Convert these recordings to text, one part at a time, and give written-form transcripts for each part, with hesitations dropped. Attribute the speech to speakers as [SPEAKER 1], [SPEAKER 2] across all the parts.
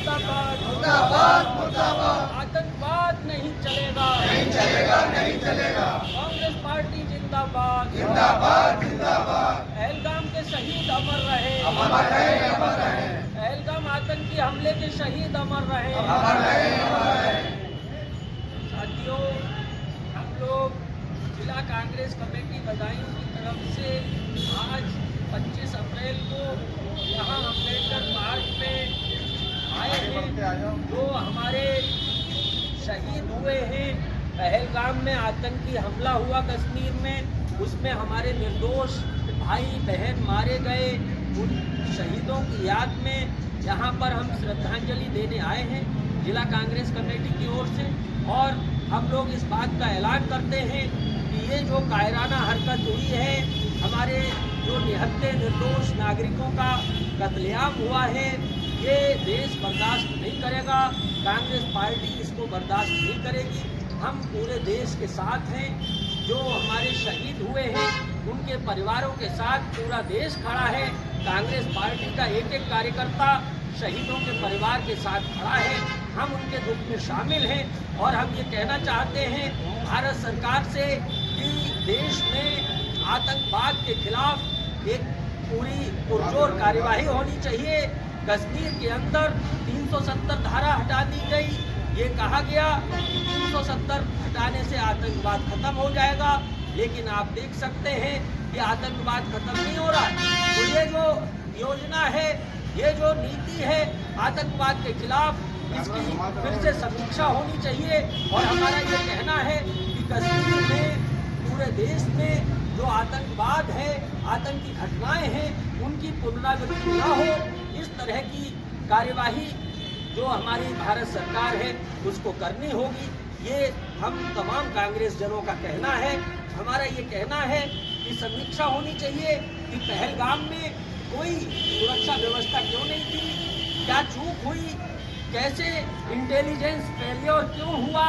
[SPEAKER 1] मुर्दाबाद
[SPEAKER 2] मुर्दाबाद मुर्दाबाद।
[SPEAKER 1] आतंकवाद नहीं चलेगा,
[SPEAKER 2] नहीं चलेगा, नहीं चलेगा।
[SPEAKER 1] कांग्रेस पार्टी जिंदाबाद
[SPEAKER 2] जिंदाबाद जिंदाबाद।
[SPEAKER 1] पहलगाम के शहीद अमर रहे,
[SPEAKER 2] अमर रहे, अमर रहे।
[SPEAKER 1] पहलगाम आतंकी हमले के शहीद अमर रहे।
[SPEAKER 2] अमर रहे, अमर रहे।
[SPEAKER 1] साथियों, हम लोग जिला कांग्रेस कमेटी बदायूं की तरफ से आज 25 अप्रैल को यहाँ अम्बेडकर पार्क में आए हैं। जो हमारे शहीद हुए हैं, पहलगाम में आतंकी हमला हुआ कश्मीर में, उसमें हमारे निर्दोष भाई बहन मारे गए, उन शहीदों की याद में यहाँ पर हम श्रद्धांजलि देने आए हैं जिला कांग्रेस कमेटी की ओर से। और हम लोग इस बात का ऐलान करते हैं कि ये जो कायराना हरकत हुई है, हमारे जो निहत्थे निर्दोष नागरिकों का कत्लेआम हुआ है, ये देश बर्दाश्त नहीं करेगा। कांग्रेस पार्टी इसको बर्दाश्त नहीं करेगी। हम पूरे देश के साथ हैं। जो हमारे शहीद हुए हैं उनके परिवारों के साथ पूरा देश खड़ा है। कांग्रेस पार्टी का एक एक कार्यकर्ता शहीदों के परिवार के साथ खड़ा है। हम उनके दुख में शामिल हैं और हम ये कहना चाहते हैं भारत सरकार से कि देश में आतंकवाद के खिलाफ एक पूरी पुरजोर कार्यवाही होनी चाहिए। कश्मीर के अंदर 370 धारा हटा दी गई। ये कहा गया कि 370 हटाने से आतंकवाद खत्म हो जाएगा, लेकिन आप देख सकते हैं कि आतंकवाद खत्म नहीं हो रहा है। तो ये जो योजना है, ये जो नीति है आतंकवाद के खिलाफ, इसकी फिर से समीक्षा होनी चाहिए। और हमारा ये कहना है कि कश्मीर में, पूरे देश में जो आतंकवाद है, आतंकी घटनाएं हैं, उनकी पुनरावृत्ति न हो, इस तरह की कार्यवाही जो हमारी भारत सरकार है उसको करनी होगी। ये हम तमाम कांग्रेस जनों का कहना है। हमारा ये कहना है कि समीक्षा होनी चाहिए कि पहलगाम में कोई सुरक्षा व्यवस्था क्यों नहीं थी, क्या चूक हुई, कैसे इंटेलिजेंस फेलियर क्यों हुआ,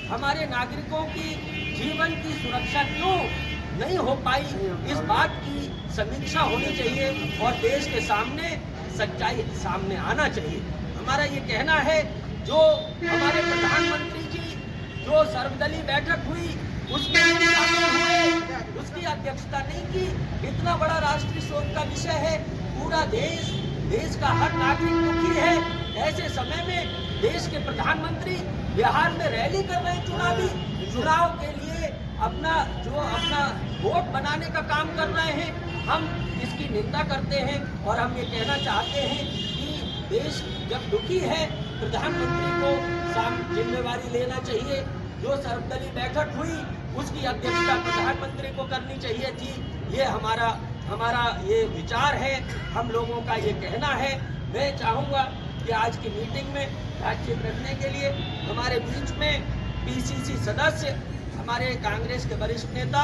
[SPEAKER 1] हमारे नागरिकों की जीवन की सुरक्षा क्यों नहीं हो पाई, इस बात की समीक्षा होनी चाहिए और देश के सामने सच्चाई सामने आना चाहिए। हमारा ये कहना है, जो हमारे प्रधानमंत्री जी जो सर्वदलीय बैठक हुई उसमें शामिल हुए, उसकी अध्यक्षता नहीं की। इतना बड़ा राष्ट्रीय शोक का विषय है, पूरा देश का हर नागरिक दुखी है। ऐसे समय में देश के प्रधानमंत्री बिहार में रैली कर रहे हैं, चुनाव के लिए अपना वोट बनाने का काम कर रहे हैं। हम इसकी निंदा करते हैं और हम ये कहना चाहते हैं कि देश जब दुखी है, प्रधानमंत्री को जिम्मेवारी लेना चाहिए। जो सर्वदलीय बैठक हुई उसकी अध्यक्षता प्रधानमंत्री को करनी चाहिए थी। ये हमारा ये विचार है, हम लोगों का ये कहना है। मैं चाहूँगा कि आज की मीटिंग में बातचीत रखने के लिए हमारे बीच में पीसीसी सदस्य, हमारे कांग्रेस के वरिष्ठ नेता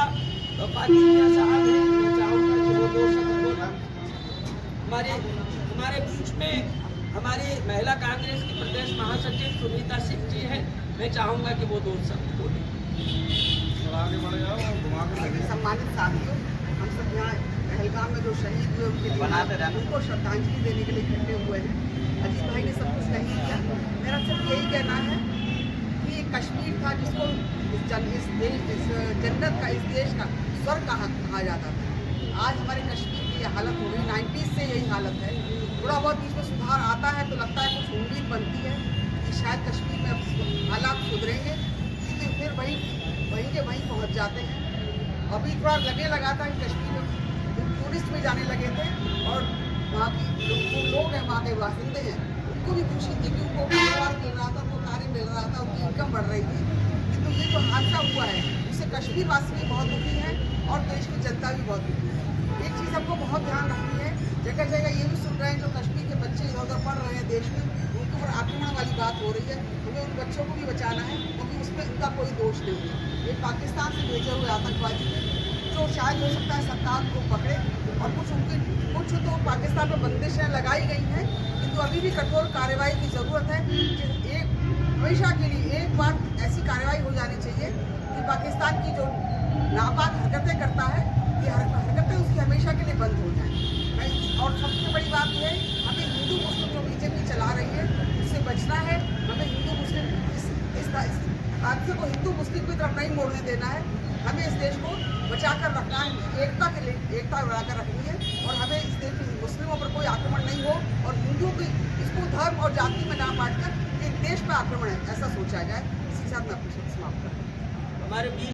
[SPEAKER 1] वफाती मियां साहब हैं। मैं चाहूँगा कि वो 2 शब्द बोलें। हमारे बीच में हमारी महिला कांग्रेस की प्रदेश महासचिव सुनीता सिंह जी हैं। मैं चाहूँगा कि वो 2 शब्द बोलें।
[SPEAKER 3] सम्मानित साथियों, हम सब यहाँ पहलगाम में जो शहीद हुए उनको श्रद्धांजलि देने के लिए इकट्ठे हुए हैं। अजीत भाई ने सब कुछ नहीं किया। मेरा सिर्फ यही कहना है कि ये कश्मीर था जिसको इस जन्नत का, इस देश का स्वर्ग कहा जाता था। आज हमारे कश्मीर की ये हालत हो गई। 90s से यही हालत है। थोड़ा बहुत बीच में सुधार आता है तो लगता है कुछ उम्मीद बनती है कि शायद कश्मीर में अब हालात सुधरेंगे, लेकिन फिर वहीं के वहीं पहुंच जाते हैं। अभी थोड़ा लगने लगा था कि कश्मीर में टूरिस्ट भी जाने लगे थे और वहाँ की जो लोग हैं, वहाँ के बासिंदे हैं, उनको भी खुशी थी कि उनको कारोबार मिल रहा था, उनको कार्य मिल रहा था, उनकी इनकम बढ़ रही थी। किंतु ये जो हादसा हुआ है उससे कश्मीर वासी भी बहुत दुखी है और देश की जनता भी बहुत दुखी है। एक चीज़ हमको बहुत ध्यान रखनी है, जगह जगह ये भी सुन रहे हैं जो कश्मीर के बच्चे इधर उधर पढ़ रहे हैं देश में, उनके ऊपर आक्रमण वाली बात हो रही है। हमें उन बच्चों को भी बचाना है क्योंकि उसमें उनका कोई दोष नहीं है। ये पाकिस्तान से भेजे हुए आतंकवादी हैं जो शायद हो सकता है सरकार को पकड़े, और कुछ तो पाकिस्तान में बंदिशें लगाई गई हैं, किंतु अभी भी कठोर कार्रवाई की ज़रूरत है। कि हमेशा के लिए एक बार ऐसी कार्रवाई हो जानी चाहिए कि पाकिस्तान की जो नापाक हरकतें करता है, ये हरकतें उसकी हमेशा के लिए बंद हो जाएँ। और सबसे बड़ी बात यह है, अभी हिंदू मुस्लिम जो बीजेपी चला रही है उससे से को हिंदू मुस्लिम की तरफ नहीं मोड़ने देना है। हमें इस देश को बचाकर रखना है, एकता के लिए एकता बनाकर रखनी है और हमें इस देश में मुस्लिमों पर कोई आक्रमण नहीं हो और हिंदुओं की इसको धर्म और जाति में ना बांटकर एक देश पर आक्रमण है ऐसा सोचा जाए। इसी के साथ मैं अपनी शब्द समाप्त करता हूँ।
[SPEAKER 1] हमारे बीच